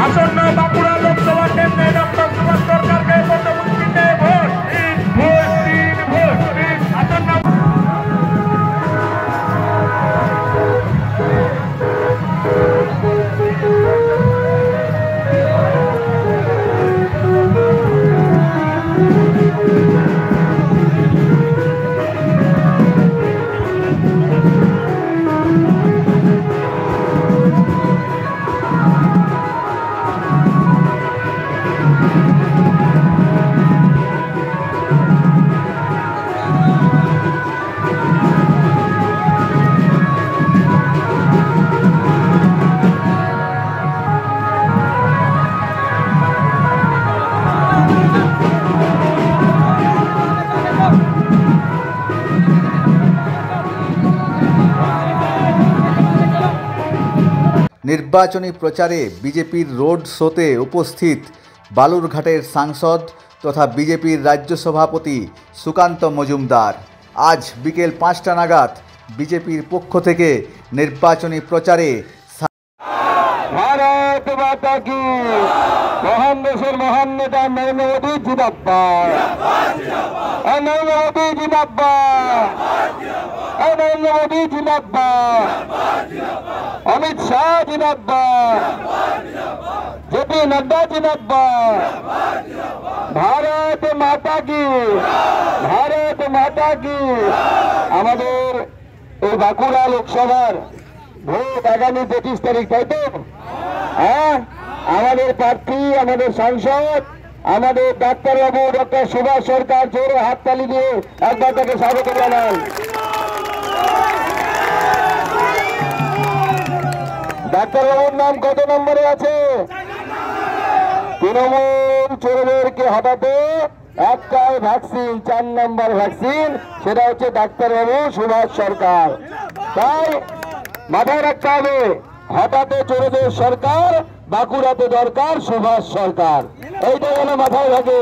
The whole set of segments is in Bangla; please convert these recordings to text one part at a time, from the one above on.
আসন্ন বাঁকুড়া লোকসভা কেন্দ্রে ডক্টর সুভাষ সরকারকে পদ্মভূষণে ভোট দিন, ভোট দিন, ভোট দিন। আসন্ন নির্বাচনী প্রচারে বিজেপির রোড শোতে উপস্থিত বালুরঘাটের সাংসদ তথা বিজেপির রাজ্য সভাপতি সুকান্ত মজুমদার। আজ বিকেল 5টা নাগাদ বিজেপির পক্ষ থেকে নির্বাচনী প্রচারে ভারত মাতা কি, মহান দেশের মহান নেতা নরেন্দ্র মোদী জিন্দাবাদ, নরেন্দ্র মোদী জিন্দাবাদ, নরেন্দ্র মোদী জিন্দাবাদ, অমিত শাহ জিন্দাবাদ, জেপি নড্ডা জিন্দাবাদ, ভারত মাতা কি, ভারত মাতা কি। আমাদের এই বাঁকুড়া লোকসভার ভোট আগামী 25 তারিখ, তাই তো? হ্যাঁ, আমাদের প্রার্থী, আমাদের সাংসদ, আমাদের ডাক্তারবাবু ডক্টর সুভাষ সরকার, জোরে হাততালি দিয়ে একবার তাকে স্বাগত জানাই। ডাক্তারবাবুর নাম কত নম্বরে আছে? তৃণমূল চোরদেরকে হটাতে একটাই ভ্যাকসিন, 4 নম্বর ভ্যাকসিন, সেটা হচ্ছে ডাক্তারবাবু সুভাষ সরকার। তাই মাথায় রাখতে হবে, হঠাৎ চোরদের সরকার, বাঁকুড়াতে দরকার সুভাষ সরকার। এইটা যেন মাথায় থাকে।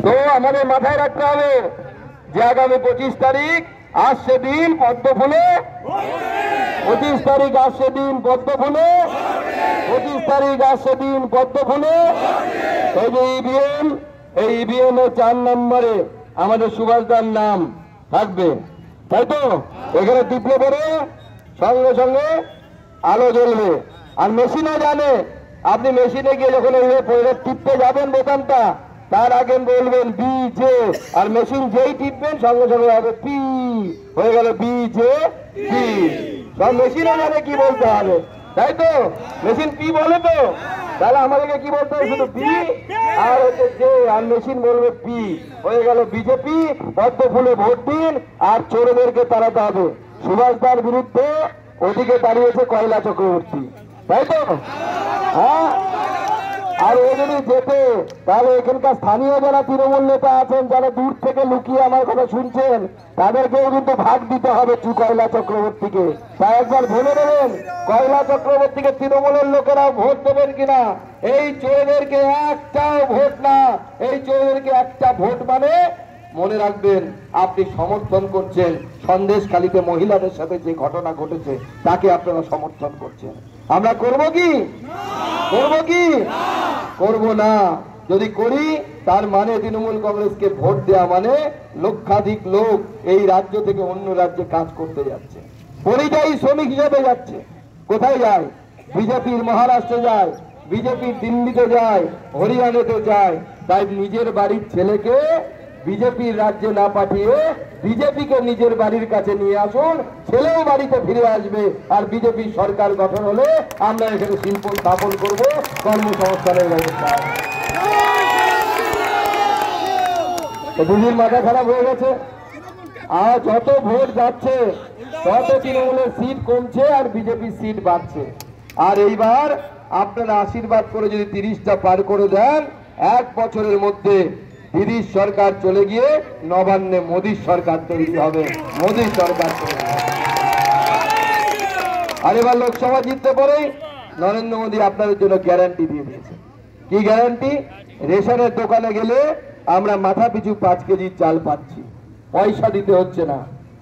তো আমাদের মাথায় রাখতে হবে যে আগামী 25 তারিখ আসছে দিন পদ্ম ফুলে, 25 তারিখ আসছে দিন পদ্ম ফুলে, 25 তারিখ আসছে দিন পদ্ম ফুলে। এই যে ইভিএম, এই ইভিএম এর 4 নম্বরে আমাদের সুভাষদার নাম থাকবে, তাই তো? এখানে টিপলে পরে সঙ্গে সঙ্গে আলো জ্বলবে। আর মেশিনও জানে, আপনি মেশিনে গিয়ে যখন টিপতে যাবেন বোতামটা, তার আগে বলবেন বি জে, আর মেশিন যেই টিপবেন সঙ্গে সঙ্গে হবে পি, হয়ে গেল বি জে পি। সব মেশিনও জানে কি বলতে হবে, তাই তো? মেশিন পি বলে তো, তাহলে আমাদেরকে কি বলতে হবে? শুধু বি আর হচ্ছে জে, আর মেশিন বলবে পি। হয়ে গেল বিজেপি। পদ্ম ফুলে ভোট দিন, আর চোরদেরকে তাড়াতে হবে। সুভাষদার বিরুদ্ধে ওদিকে দাঁড়িয়েছে কয়লা চক্রবর্তী, তাই তো? হ্যাঁ, আর ও যদি যেতে, তাহলে এখানকার স্থানীয় যারা তৃণমূল নেতা আছেন, যারা দূর থেকে লুকিয়ে আমার কথা শুনছেন, তাদেরকেও কিন্তু ভাগ দিতে হবে কয়লা চক্রবর্তীকে। তাই একবার ভেবে নেবেন, কয়লা চক্রবর্তীকে তৃণমূলের লোকেরা ভোট দেবেন কিনা। এই চোরদেরকে একটাও ভোট না, এই চোরদেরকে একটা ভোট মানে মনে রাখবেন আপনি সমর্থন করছেন সন্দেশখালীতে মহিলাদের সাথে যে ঘটনা ঘটেছে, তাকে আপনারা সমর্থন করছেন। আমরা করব কি? করব কি? করব না। যদি করি, তার মানে তৃণমূল কংগ্রেসকে ভোট দেওয়া মানে লক্ষাধিক লোক এই রাজ্য থেকে অন্য রাজ্যে কাজ করতে যাচ্ছে, পরিযায়ী শ্রমিক হিসেবে যাচ্ছে। কোথায় যায়? বিজেপির মহারাষ্ট্রে যায়, বিজেপির দিল্লিতে যায়, হরিয়ানাতে যায়। তাই নিজের বাড়ির ছেলেকে বিজেপির রাজ্যে না পাঠিয়ে বিজেপিকে নিজের বাড়ির কাছে নিয়ে আসুন, ছেলেও বাড়িতে ফিরে আসবে। আর বিজেপির সরকার গঠন হলে আমরা এখানে শিল্প স্থাপন করব, কর্মসংস্থানের ব্যবস্থা। দিদির মাথা খারাপ হয়ে গেছে। আর যত ভোট যাচ্ছে তত তৃণমূলের সিট কমছে আর বিজেপির সিট বাড়ছে। আর এইবার আপনারা আশীর্বাদ করে যদি 30টা পার করে দেন, 1 বছরের মধ্যে দিদির সরকার চলে গিয়ে নবান্নে মোদীর সরকার তৈরি হবে, মোদীর সরকার তৈরি হবে। আর এবার লোকসভা জিততে পরেই নরেন্দ্র মোদী আপনাদের জন্য গ্যারান্টি দিয়ে দিয়েছে। কি গ্যারান্টি? রেশনের দোকানে গেলে আমরা মাথা পিছু 5 কেজি চাল পাচ্ছি, পয়সা দিতে হচ্ছে না।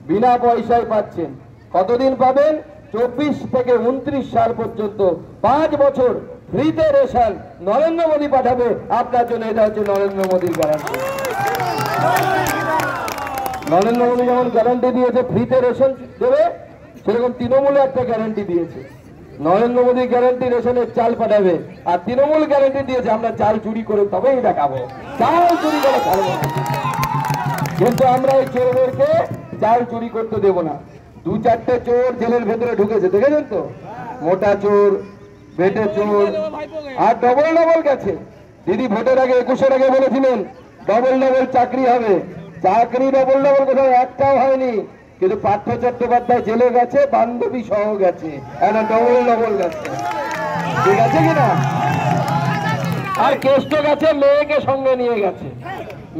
বিনা পয়সায় পাচ্ছেন। কতদিন পাবেন? 24 থেকে 29 সাল পর্যন্ত 5 বছর ফ্রিতে রেশন নরেন্দ্র মোদী পাঠাবে আপনার জন্য। এটা হচ্ছে নরেন্দ্র মোদীর গ্যারান্টি। নরেন্দ্র মোদী যেমন গ্যারান্টি দিয়েছে ফ্রিতে রেশন দেবে, সেরকম তৃণমূলে একটা গ্যারান্টি দিয়েছে। নরেন্দ্র মোদী গ্যারান্টি রেশনের চাল পাঠাবে, আর তৃণমূল গ্যারান্টি দিয়েছে আমরা চাল চুরি করে তবেই দেখাবো, চাল চুরি করে খাবো। কিন্তু আমরা এই চোরদেরকে চাল চুরি করতে দেব না। 2-4টে চোর জেলের ভেতরে ঢুকেছে, দেখেছেন তো? মোটা চোর, বেটে চোর, আর ডবল ডবল গেছে। দিদি ভোটের আগে 21-এর আগে বলেছিলেন ডবল ডবল চাকরি হবে। চাকরি ডবল ডবল কোথাও একটাও হয়নি। কিন্তু পার্থ চট্টোপাধ্যায় জেলে গেছে, বান্ধবী সহ গেছে, একটা ডবল ডবল গেছে। ঠিক আছে কিনা? আর কেষ্ট গেছে, মেয়েকে সঙ্গে নিয়ে গেছে,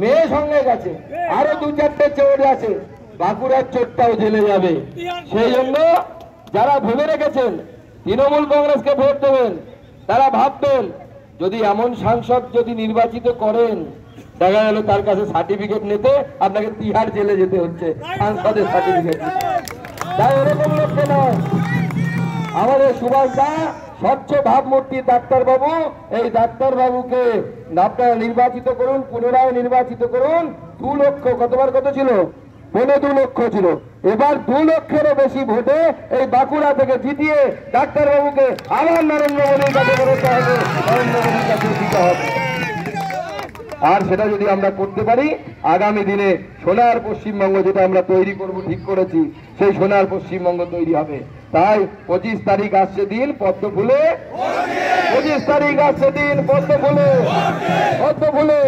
মেয়ে সঙ্গে গেছে। আরো 2-4টে চোর আছে, বাঁকুড়ার চোরটাও জেলে যাবে। সেই জন্য যারা ভেবে রেখেছেন তৃণমূল কংগ্রেসকে ভোট দেবেন, তারা ভাববেন যদি এমন সাংসদ যদি নির্বাচিত করেন, দেখা গেল তার কাছে সার্টিফিকেট নিতে আপনাকে তিহার জেলে যেতে হচ্ছে সাংসদের সার্টিফিকেট। তাই এরকম লোককে নয়। আমাদের সুভাষ দা স্বচ্ছ ভাবমূর্তি ডাক্তারবাবু, এই ডাক্তারবাবুকে আপনারা নির্বাচিত করুন, পুনরায় নির্বাচিত করুন। 2 লক্ষ, গতবার কত ছিল? 2.5 লক্ষ ছিল। এবার 2 লক্ষেরও বেশি ভোটে এই বাঁকুড়া থেকে জিতিয়ে ডাক্তারবাবুকে আবার নরেন্দ্র মোদীর কাছে বেরোতে হবে, নরেন্দ্র মোদীর কাছে দিতে হবে। আর সেটা যদি আমরা করতে পারি, আগামী দিনে সোনার পশ্চিমবঙ্গ যেটা আমরা তৈরি করব ঠিক করেছি, সেই সোনার পশ্চিমবঙ্গ তৈরি হবে। তাই 25 তারিখ আসছে দিন পদ্ম ফুলে, 25 তারিখ আসছে দিন পদ্ম ফুলে, পদ্ম ফুলে।